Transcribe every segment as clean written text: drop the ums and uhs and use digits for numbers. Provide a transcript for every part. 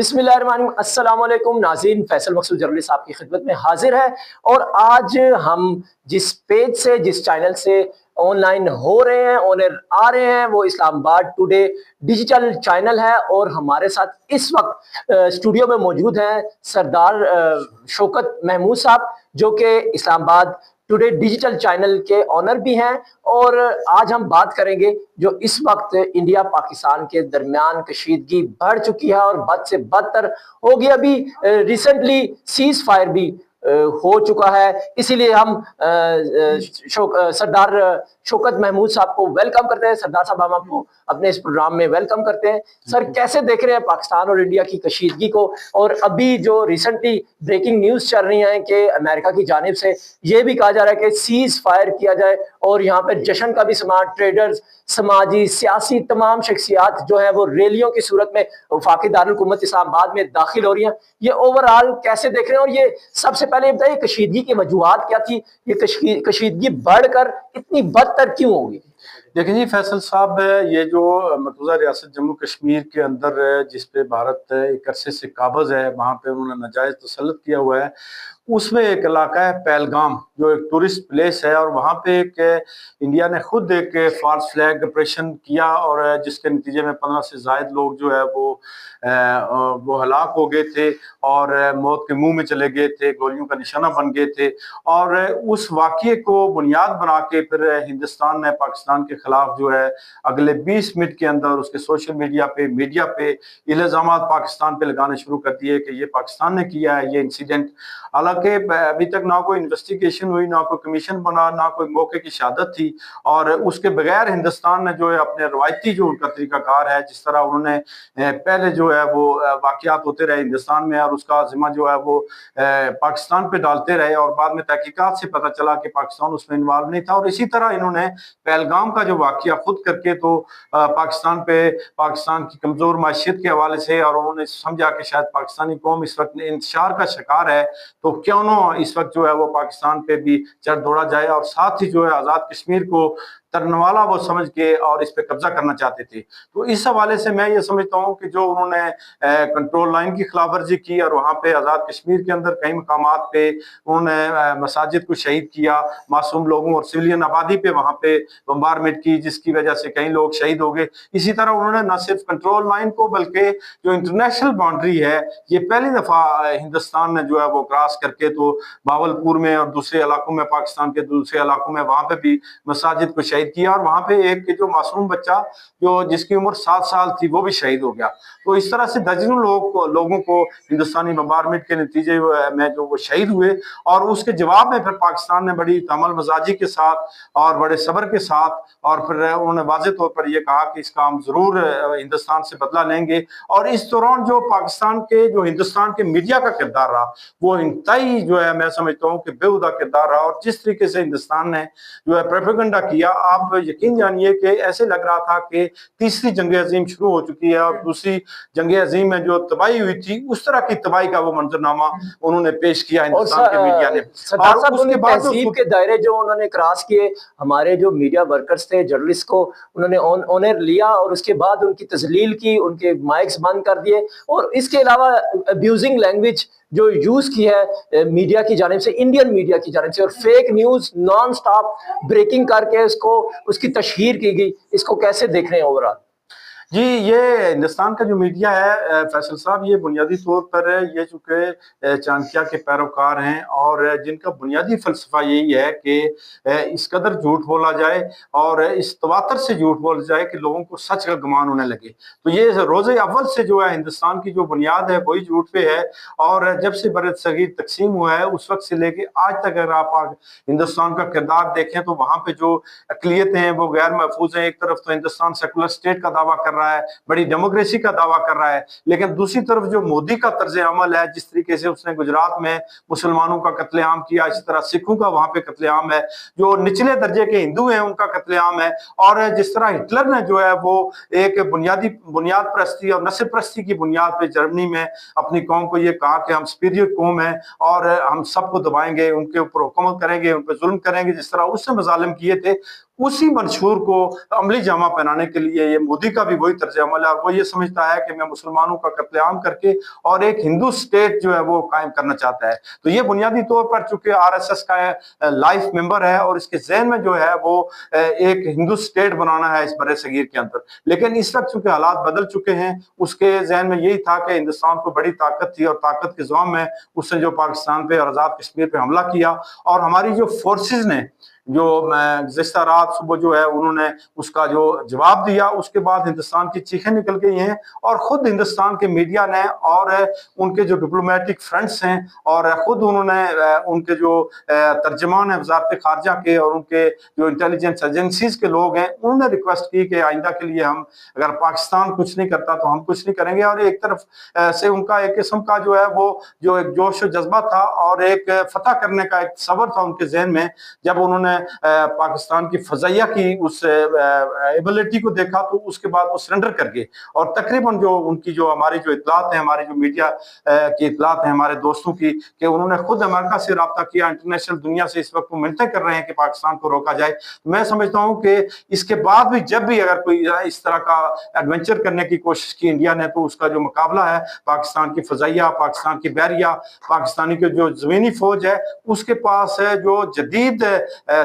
बिस्मिल्लाहिर्रहमानिर्रहीम। अस्सलाम वालेकुम नाज़रीन, फैसल मकसूद जर्नलिस्ट आपकी खिदमत में हाजिर है। और आज हम जिस पेज से, जिस चैनल से ऑनलाइन हो रहे हैं, ऑनर आ रहे हैं, वो इस्लामाबाद टुडे डिजिटल चैनल है। और हमारे साथ इस वक्त स्टूडियो में मौजूद हैं सरदार शौकत महमूद साहब, जो कि इस्लामाबाद टुडे डिजिटल चैनल के ऑनर भी हैं। और आज हम बात करेंगे जो इस वक्त इंडिया पाकिस्तान के दरमियान कशीदगी बढ़ चुकी है और बद से बदतर होगी। अभी रिसेंटली सीज फायर भी हो चुका है। इसीलिए हम सरदार शौकत महमूद साहब को वेलकम करते हैं। सरदार साहब, हम आपको अपने इस प्रोग्राम में वेलकम करते हैं। सर, कैसे देख रहे हैं पाकिस्तान और इंडिया की कशीदगी को? और अभी जो रिसेंटली ब्रेकिंग न्यूज चल रही है कि अमेरिका की जानिब से ये भी कहा जा रहा है कि सीज फायर किया जाए और यहाँ पे जश्न का भी समाज, ट्रेडर्स, समाजी, सियासी तमाम शख्सियात जो है वो रैलियों की सूरत में वफाकी दारुल हुकूमत इस्लामाबाद में दाखिल हो रही हैं। ये ओवरऑल कैसे देख रहे हैं? और ये सबसे पहले बताइए, कशीदगी की वजूहात क्या थी? ये कशीदगी बढ़कर इतनी बदतर क्यों होगी? देखिए जी फैसल साहब, ये जो मतबूजा रियासत जम्मू कश्मीर के अंदर जिस पे भारत एक अरसे से काबज है, वहाँ पे उन्होंने नाजायज तसल्लुत किया हुआ है, उसमें एक इलाका है पहलगाम, जो एक टूरिस्ट प्लेस है। और वहाँ पे एक इंडिया ने खुद एक फॉल्स फ्लैग ऑपरेशन किया और जिसके नतीजे में 15 से ज़ायद लोग जो है वो हलाक हो गए थे और मौत के मुंह में चले गए थे, गोलियों का निशाना बन गए थे। और उस वाक़ये को बुनियाद बना के फिर हिंदुस्तान ने पाकिस्तान के खिलाफ जो है अगले 20 मिनट के अंदर उसके सोशल मीडिया पे इल्ज़ामात पाकिस्तान पे लगाने शुरू कर दिए कि ये पाकिस्तान ने किया है ये इंसिडेंट। हालांकि अभी तक ना कोई इन्वेस्टिगेशन हुई, ना कोई कमीशन बना, ना कोई मौके की शहादत थी। और उसके बगैर हिंदुस्तान ने जो है अपने रवायती जो उनका तरीकाकार है, जिस तरह उन्होंने पहले जो है वो वाक़यात होते रहे हिंदुस्तान में और उसका जिम्मा जो है वो पाकिस्तान पे डालते रहे, और बाद में तहकीकात से पता चला कि पाकिस्तान उसमें इन्वॉल्व नहीं था। और इसी तरह इन्होंने पहलगाम का जो वाक़या खुद करके तो पाकिस्तान की कमज़ोर माशियत के हवाले से, और उन्होंने समझा कि शायद पाकिस्तानी कौम इस वक्त इंतशार का शिकार है, तो क्यों ना इस वक्त जो है वो पाकिस्तान पे भी चढ़ दौड़ा जाए। और साथ ही जो है आज़ाद कश्मीर को तरनवाला वो समझ के और इस पे कब्जा करना चाहते थे। तो इस हवाले से मैं ये समझता हूँ कि जो उन्होंने कंट्रोल लाइन की खिलाफवर्जी की और वहाँ पे आज़ाद कश्मीर के अंदर कई मकामात पे उन्होंने मसाजिद को शहीद किया, मासूम लोगों और सिविलियन आबादी पे वहाँ पे बम्बारमेंट की, जिसकी वजह से कई लोग शहीद हो गए। इसी तरह उन्होंने न सिर्फ कंट्रोल लाइन को बल्कि जो इंटरनेशनल बाउंड्री है, ये पहली दफा हिंदुस्तान ने जो है वो क्रॉस करके तो बावलपुर में और दूसरे इलाकों में, पाकिस्तान के दूसरे इलाकों में वहाँ पे भी मसाजिद को शहीद किया। और वहाँ पे एक जो मासूम बच्चा जो जिसकी उम्र 7 साल थी वो भी शहीद हो गया। तो इस तरह से दर्जनों लोगों को हिंदुस्तानी बम्बारमेंट के नतीजे में जो वो शहीद हुए। और उसके जवाब में फिर पाकिस्तान ने बड़ी तमल मजाजी के साथ और बड़े सब्र के साथ और फिर उन्होंने वाज़ेह तौर पर यह कहा कि इसका हम जरूर हिंदुस्तान से बदला लेंगे। और इस दौरान जो हिंदुस्तान के मीडिया का किरदार रहा वो इंतहाई जो है मैं समझता हूँ कि बेहुदा किरदार रहा। और जिस तरीके से हिंदुस्तान ने जो है प्रोपेगेंडा किया, आप यकीन जानिए कि ऐसे लग रहा था कि तीसरी जंग अजीम शुरू हो चुकी है और दूसरी जंग अजीम में जो तबाही हुई थी उस तरह की तबाही का वो मंजरनामा उन्होंंने पेश किया हिंदुस्तान के मीडिया ने। और उसके बाद तहजीब के दायरे जो उन्होंने क्रॉस किए, हमारे जो मीडिया वर्कर्स थे, जर्नलिस्ट को उन्होंने ऑनर लिया और उसके बाद उनकी तजलील की, उनके माइक्स बंद कर दिए। और इसके अलावा अब्यूजिंग लैंग्वेज जो यूज की है मीडिया की जानिब से, इंडियन मीडिया की जानिब से, और fake news non stop breaking करके उसकी तशहीर की गई। इसको कैसे देख रहे हैं ओवरऑल? जी, ये हिंदुस्तान का जो मीडिया है फैसल साहब, ये बुनियादी तौर पर ये चूँकि चाणक्य के पैरोकार हैं और जिनका बुनियादी फलसफा यही है कि इस कदर झूठ बोला जाए और इस तवातर से झूठ बोला जाए कि लोगों को सच का गुमान होने लगे। तो ये रोज़े अव्वल से जो है हिंदुस्तान की जो बुनियाद है वही झूठ पे है। और जब से बरत सगीर तकसीम हुआ है उस वक्त से लेके आज तक अगर आप हिंदुस्तान का किरदार देखें तो वहाँ पे जो अक़लियतें हैं वो गैर महफूज हैं। एक तरफ तो हिंदुस्तान सेकुलर स्टेट का दावा कर रहा है, बड़ी डेमोक्रेसी का दावा कर रहा है, लेकिन दूसरी तरफ जो मोदी का तर्ज अमल है, जिस तरीके से उसने गुजरात में मुसलमानों का कत्लेआम किया, इसी तरह सिखों का वहां पे कत्लेआम है, जो निचले दर्जे के हिंदू हैं उनका कत्लेआम है। और जिस तरह हिटलर ने जो है वो एक बुनियाद परस्ती और नस्ल परस्ती की बुनियाद पे जर्मनी में अपनी कौम को ये कहा कि हम सुपीरियर कौम है और हम सबको दबाएंगे, उनके ऊपर हुकूमत करेंगे, उन पर जुल्म करेंगे, जिस तरह उससे मजालिम किए थे, उसी मंशूर को अमली जामा पहनाने के लिए ये मोदी का भी वही तर्ज अमल है। वो ये समझता है कि मैं मुसलमानों का कत्लेआम करके और एक हिंदू स्टेट जो है वो कायम करना चाहता है। तो ये बुनियादी तौर पर चूंकि आरएसएस का लाइफ मेंबर है और इसके जहन में जो है वो एक हिंदू स्टेट बनाना है इस बड़े सगीर के अंदर। लेकिन इस वक्त चूंकि हालात बदल चुके हैं, उसके जहन में यही था कि हिंदुस्तान को बड़ी ताकत थी और ताकत के ज़ोम में उसने जो पाकिस्तान पे और आज़ाद कश्मीर पे हमला किया और हमारी जो फोर्सेस ने जो गुज़िश्ता रात सुबह जो है उन्होंने उसका जो जवाब दिया, उसके बाद हिंदुस्तान की चीखें निकल गई हैं और खुद हिंदुस्तान के मीडिया ने और उनके जो डिप्लोमेटिक फ्रेंड्स हैं और खुद उन्होंने उनके जो तर्जमान है वजारत खारजा के और उनके जो इंटेलिजेंस एजेंसीज के लोग हैं, उन्होंने रिक्वेस्ट की कि आइंदा के लिए हम अगर पाकिस्तान कुछ नहीं करता तो हम कुछ नहीं करेंगे। और एक तरफ से उनका एक किस्म का जो है वो जो एक जोश और जज्बा था और एक फतह करने का एक सबर था उनके जहन में। जब उन्होंने पाकिस्तान की फजाइया की उस एबिलिटी को देखा तो उसके बाद वो सरेंडर कर गए और तकरीबन जो उनकी जो हमारी जो इतलात है, हमारे जो मीडिया की इतलात है हमारे दोस्तों की, कि उन्होंने खुद अमेरिका से रब्ता किया, इंटरनेशनल दुनिया से इस वक्त वो मिलते कर रहे हैं कि पाकिस्तान को रोका जाए। तो मैं समझता हूँ कि इसके बाद भी जब भी अगर कोई इस तरह का एडवेंचर करने की कोशिश की इंडिया ने, तो उसका जो मुकाबला है पाकिस्तान की फजाइया, पाकिस्तान की बहरिया, पाकिस्तानी की जो जमीनी फौज है, उसके पास है जो जदीद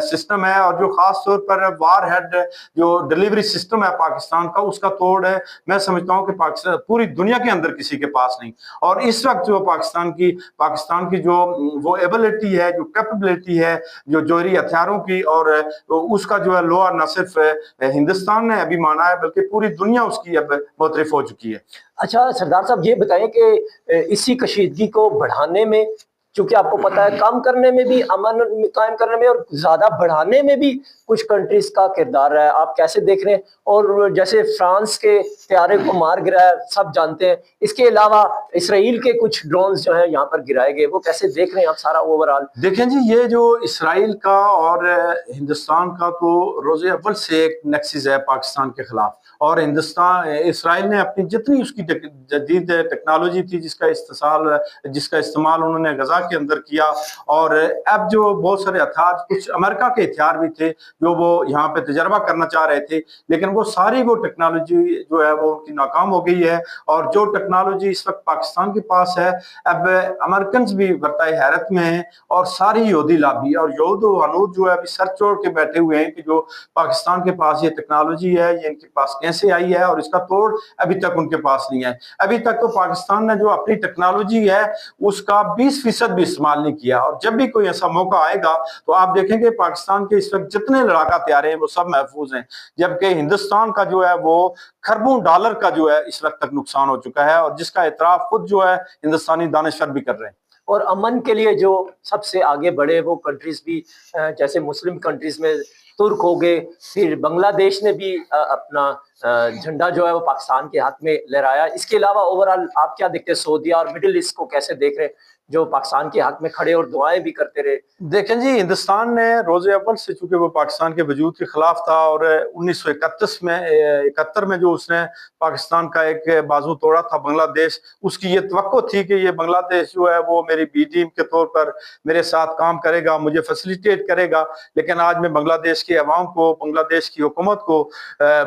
सिस्टम है और जो खास तौर पर वार हेड जो डिलीवरी सिस्टम है पाकिस्तान का, उसका तोड़ है। मैं समझता हूँ कि पाकिस्तान पूरी दुनिया के अंदर किसी के पास नहीं। और इस वक्त जो पाकिस्तान की जो वो एबिलिटी है, जो कैपेबिलिटी है, जो जोहरी हथियारों की, और उसका जो है लोहा न सिर्फ हिंदुस्तान ने अभी माना है बल्कि पूरी दुनिया उसकी अब मुतरिफ हो चुकी है। अच्छा सरदार साहब, ये बताएं कि इसी कशीदगी को बढ़ाने में, क्योंकि आपको पता है कम करने में भी, अमन कायम करने में और ज्यादा बढ़ाने में भी कुछ कंट्रीज का किरदार है, आप कैसे देख रहे हैं? और जैसे फ्रांस के त्यारे को मार गिराया सब जानते हैं, इसके अलावा इसराइल के कुछ ड्रोन्स जो हैं यहाँ पर गिराए गए, वो कैसे देख रहे हैं आप सारा ओवरऑल? देखें जी, ये जो इसराइल का और हिंदुस्तान का तो रोज़े अव्वल से एक नेक्सिस है पाकिस्तान के खिलाफ। और इसराइल ने अपनी जितनी उसकी जदीद टेक्नोलॉजी थी जिसका इस्तेमाल उन्होंने गजा के अंदर किया, और अब जो बहुत सारे हथियार, कुछ अमेरिका के हथियार भी थे जो वो यहाँ पे तजर्बा करना चाह रहे थे, लेकिन वो सारी वो टेक्नोलॉजी जो है वो उनकी नाकाम हो गई है। और जो टेक्नोलॉजी इस वक्त पाकिस्तान के पास है, अब अमेरिकन भी बरताए हैरत में हैं और सारी यहूदी लाबी और यहूद और हनूद जो है अभी सर छोड़ के बैठे हुए हैं कि जो पाकिस्तान के पास ये टेक्नोलॉजी है, ये इनके पास कैसे आई है, और इसका तोड़ अभी तक उनके पास नहीं है। अभी तक तो पाकिस्तान ने जो अपनी टेक्नोलॉजी है उसका 20% भी इस्तेमाल नहीं किया। और जब भी कोई ऐसा मौका आएगा तो आप देखेंगे पाकिस्तान के इस वक्त जितने लड़ाका तैयार हैं वो सब महफूज हैं, जबकि हिंदुस्तान का जो है वो खरबों डॉलर का जो है इस वक्त तक नुकसान हो चुका है, और जिसका इतराफ खुद जो है हिंदुस्तानी दानिशवर भी कर रहे हैं। और अमन के लिए जो सबसे आगे बढ़े वो कंट्रीज भी, जैसे मुस्लिम कंट्रीज में तुर्क हो गए, फिर बांग्लादेश ने भी अपना झंडा जो है वो पाकिस्तान के हाथ में लहराया। इसके अलावा ओवरऑल आप क्या देखते हैं, सऊदीया और मिडिल ईस्ट को कैसे देख रहे हैं, जो पाकिस्तान के हक में खड़े और दुआएं भी करते रहे? देखें जी, हिंदुस्तान ने रोज़े अव्वल से, चूंकि वो पाकिस्तान के वजूद के खिलाफ था और 1971 में जो उसने पाकिस्तान का एक बाजू तोड़ा था बांग्लादेश, उसकी ये तवक्को थी कि ये बांग्लादेश जो है वो मेरी बी टीम के तौर पर मेरे साथ काम करेगा, मुझे फैसिलिटेट करेगा। लेकिन आज मैं बांग्लादेश के अवाम को, बांग्लादेश की हुकूमत को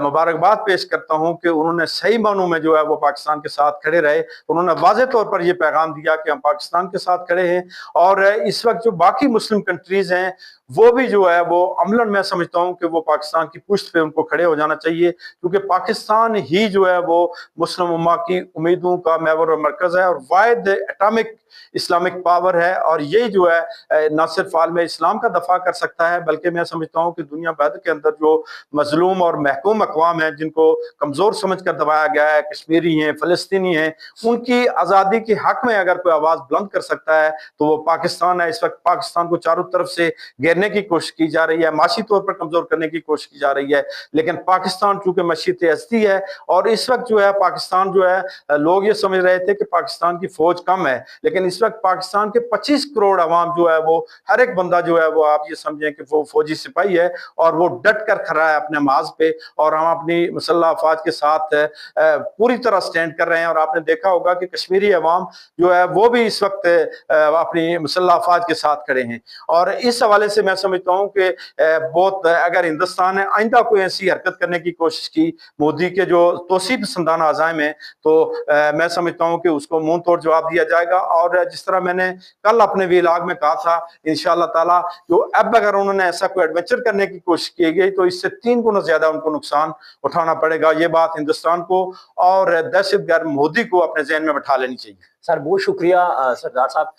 मुबारकबाद पेश करता हूँ कि उन्होंने सही मानों में जो है वो पाकिस्तान के साथ खड़े रहे। उन्होंने वाज़ेह तौर पर ये पैगाम दिया कि हम पाकिस्तान के साथ खड़े हैं। और इस वक्त जो बाकी मुस्लिम कंट्रीज हैं वो भी जो है वो अमलन, मैं समझता हूं कि वो पाकिस्तान की पुश्त पे उनको खड़े हो जाना चाहिए, क्योंकि पाकिस्तान ही जो है वो मुस्लिम उम्मा की उम्मीदों का महवर और मरकज है और वाहिद एटॉमिक इस्लामिक पावर है। और यही जो है न सिर्फ आलम इस्लाम का दफा कर सकता है, बल्कि मैं समझता हूँ कि दुनिया भर के अंदर जो मजलूम और महकूम अक़वाम है, जिनको कमजोर समझ कर दबाया गया है, कश्मीरी हैं, फलस्तीनी हैं, उनकी आज़ादी के हक में अगर कोई आवाज़ बुलंद कर सकता है तो वो पाकिस्तान है। इस वक्त पाकिस्तान को चारों तरफ से घेरने की कोशिश की जा रही है, माशी तौर पर कमजोर करने की कोशिश की जा रही है, लेकिन पाकिस्तान चूंकि मशीत हस्ती है और इस वक्त जो है पाकिस्तान जो है, लोग ये समझ रहे थे कि पाकिस्तान की फौज कम है, लेकिन इस वक्त पाकिस्तान के 25 करोड़ अवाम जो है वो, हर एक बंदा जो है वो, आप ये समझें कि वो फौजी सिपाही है और वो डट कर खड़ा है अपने माज पे। और हम अपनी मुसल्लह अफवाज के साथ पूरी तरह स्टैंड कर रहे हैं। और आपने देखा होगा कि कश्मीरी अवाम जो है वो भी इस वक्त अपनी मुसल्लह अफवाज के साथ खड़े हैं। और इस हवाले से मैं मैं समझता हूँ कि बहुत अगर हिंदुस्तान ने आइंदा कोई ऐसी हरकत करने की कोशिश की मोदी के जो तोसी पसंदाना अज़ाइम है, तो मैं समझता हूँ कि उसको मुंह तोड़ जवाब दिया जाएगा। और जिस तरह मैंने कल अपने वीलाग में कहा था, इंशाअल्लाह ताला जो अब अगर उन्होंने ऐसा कोई एडवेंचर करने की कोशिश की गई तो इससे 3 गुना ज्यादा उनको नुकसान उठाना पड़ेगा। ये बात हिंदुस्तान को और दहशतगर्द मोदी को अपने ज़हन में बैठा लेनी चाहिए। सर बहुत शुक्रिया सरदार साहब।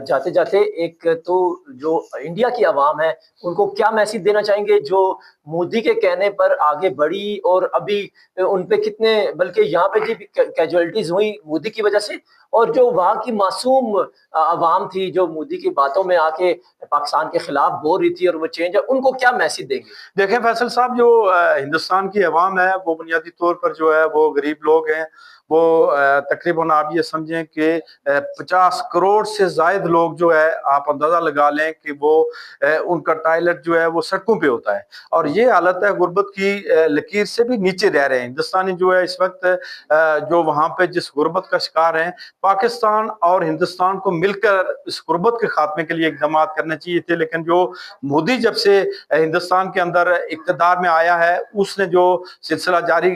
जाते जाते एक तो जो इंडिया की आवाम है उनको क्या मैसेज देना चाहेंगे जो मोदी के कहने पर आगे बढ़ी और अभी उन पे कितने, बल्कि यहाँ पे जी कैजुअलिटीज हुई मोदी की वजह से, और जो वहाँ की मासूम आवाम थी जो मोदी की बातों में आके पाकिस्तान के खिलाफ बोल रही थी और वो चेंज है, उनको क्या मैसेज देंगे? देखें फैसल साहब, जो हिंदुस्तान की अवाम है वो बुनियादी तौर पर जो है वो गरीब लोग हैं। वो तकरीबन आप ये समझें कि 50 करोड़ से जायद लोग जो है, आप अंदाजा लगा लें कि वो उनका टॉयलेट जो है वो सड़कों पे होता है। और ये हालत है, गुर्बत की लकीर से भी नीचे रह रहे हैं हिंदुस्तानी जो है इस वक्त, जो वहाँ पे जिस गुर्बत का शिकार है। पाकिस्तान और हिंदुस्तान को मिलकर इस गुर्बत के खात्मे के लिए इकदाम करने चाहिए थे, लेकिन जो मोदी जब से हिंदुस्तान के अंदर इक़्तिदार में आया है उसने जो सिलसिला जारी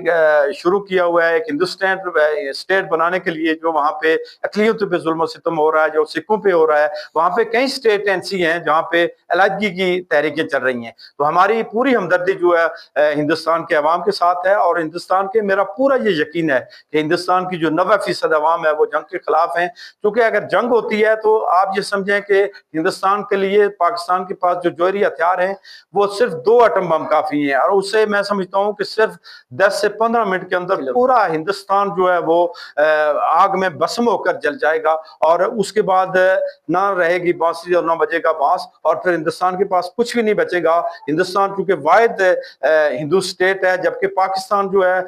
शुरू किया हुआ है, एक हिंदुस्तान स्टेट बनाने के लिए, जो वहाँ पे अक़लियतों पे जुल्म सितम हो रहा है, जो सिखों पे हो रहा है, वहाँ पे कई स्टेट ऐसी हैं जहाँ पे अलहदगी की तहरीकें चल रही हैं। तो हमारी पूरी हमदर्दी जो है हिंदुस्तान के अवाम के साथ है। और हिंदुस्तान के, मेरा पूरा ये यकीन है कि हिंदुस्तान की जो 90% अवाम है वो जंग के खिलाफ है। क्योंकि अगर जंग होती है तो आप ये समझें कि हिंदुस्तान के लिए पाकिस्तान के पास जो जौहरी हथियार हैं वो सिर्फ 2 एटम बम काफी हैं, और उससे मैं समझता हूँ कि सिर्फ 10 से 15 मिनट के अंदर पूरा हिंदुस्तान जो है वो आग में भस्म होकर जल जाएगा। और उसके बाद ना रहेगी बांसुरी और ना बजेगा बांस, और फिर हिंदुस्तान के पास कुछ भी नहीं बचेगा। हिंदुस्तान चूंकि वाहिद हिंदू स्टेट है, जबकि पाकिस्तान जो है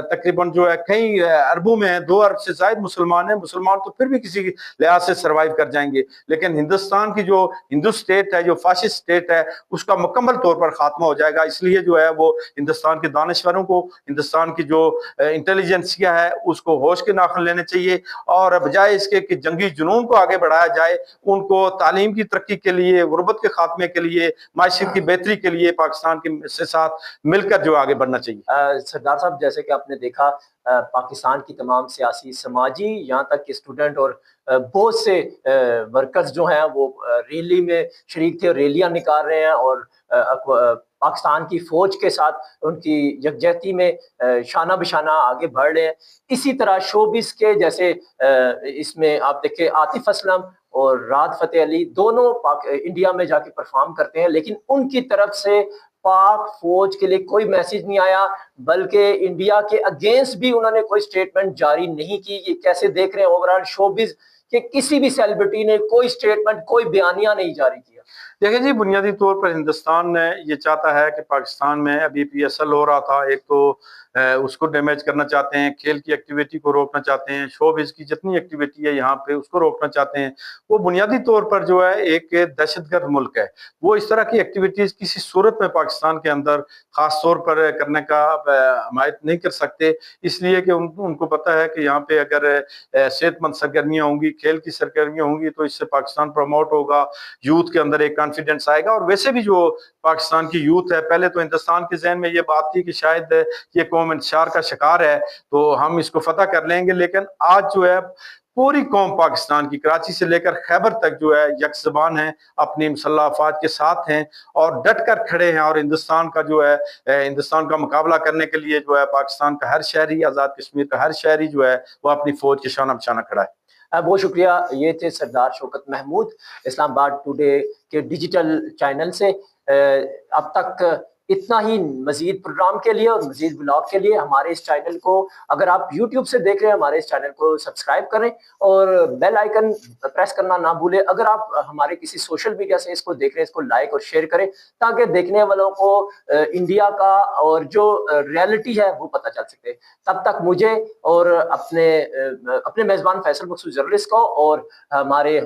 तकरीबन जो है कई अरबों में 2 अरब से ज्यादा मुसलमान है। मुसलमान तो फिर भी किसी लिहाज से सर्वाइव कर जाएंगे, लेकिन हिंदुस्तान की जो हिंदू स्टेट है, जो फाशिस्ट स्टेट है, उसका मुकम्मल तौर पर खात्मा हो जाएगा। इसलिए जो है वो हिंदुस्तान के दानिशवरों को, हिंदुस्तान की जो इंटेलिजेंसिया है उसको होश के नाखुन लेने चाहिए, और बजाय इसके कि जंगी जुनून को आगे बढ़ाया जाए, उनको तालीम की तरक्की के लिए, गुर्बत के खात्मे के लिए, मायशत की बेहतरी के लिए पाकिस्तान के साथ मिलकर जो आगे बढ़ना चाहिए। सरदार साहब, जैसे कि आपने देखा पाकिस्तान की तमाम सियासी, समाजी, यहाँ तक कि स्टूडेंट और बहुत से वर्कर्स जो हैं वो रैली में शरीक थे और रैलियां निकाल रहे हैं, और पाकिस्तान की फौज के साथ उनकी यकजहती में शाना बिशाना आगे बढ़ रहे हैं। इसी तरह शोबिस के जैसे इसमें आप देखें आतिफ असलम और राहत फतेह अली दोनों इंडिया में जाके परफॉर्म करते हैं, लेकिन उनकी तरफ से पाक फौज के लिए कोई मैसेज नहीं आया, बल्कि इंडिया के अगेंस्ट भी उन्होंने कोई स्टेटमेंट जारी नहीं की। ये कैसे देख रहे हैं ओवरऑल शोबिस कि किसी भी सेलिब्रिटी ने कोई स्टेटमेंट, कोई बयानिया नहीं जारी किया? देखिए जी, बुनियादी तौर पर हिंदुस्तान ने ये चाहता है कि पाकिस्तान में अभी PSL हो रहा था, एक तो उसको डैमेज करना चाहते हैं, खेल की एक्टिविटी को रोकना चाहते हैं, शोबिज़ की जितनी एक्टिविटी है यहाँ पे उसको रोकना चाहते हैं। वो बुनियादी तौर पर जो है एक दहशतगर्द मुल्क है, वो इस तरह की एक्टिविटीज़ किसी सूरत में पाकिस्तान के अंदर ख़ास तौर पर करने का हमायत नहीं कर सकते, इसलिए कि उनको पता है कि यहाँ पे अगर सेहतमंद सरगर्मियाँ होंगी, खेल की सरगर्मियाँ होंगी तो इससे पाकिस्तान प्रमोट होगा, यूथ के अंदर एक कॉन्फिडेंस आएगा। और वैसे भी जो पाकिस्तान की यूथ है, पहले तो हिंदुस्तान के ज़हन में ये बात थी कि शायद ये कौम इंतशार का शिकार है तो हम इसको फतह कर लेंगे, लेकिन आज जो है पूरी कौम पाकिस्तान की, कराची से लेकर खैबर तक जो है यकज़बान है, अपनी मुसल्लह अफ़वाज के साथ हैं और डट कर खड़े हैं। और हिंदुस्तान का जो है, हिंदुस्तान का मुकाबला करने के लिए जो है पाकिस्तान का हर शहरी, आज़ाद कश्मीर का हर शहरी जो है वो अपनी फौज के शाना बशाना खड़ा है। बहुत शुक्रिया। ये थे सरदार शौकत महमूद, इस्लामाबाद टुडे के डिजिटल चैनल से। अब तक इतना ही। मजीद प्रोग्राम के लिए और मजीद ब्लॉग के लिए हमारे इस चैनल को, अगर आप YouTube से देख रहे हैं, हमारे इस चैनल को सब्सक्राइब करें और बेल आइकन प्रेस करना ना भूलें। अगर आप हमारे किसी सोशल मीडिया से इसको देख रहे हैं, इसको लाइक और शेयर करें ताकि देखने वालों को इंडिया का और जो रियलिटी है वो पता चल सके। तब तक मुझे और अपने मेज़बान फैसल मकसूद जर्नलिस्ट को और हमारे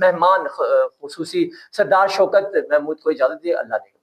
मेहमान खुसूसी सरदार शौकत महमूद को इजाज़त दिए। अल्लाह ने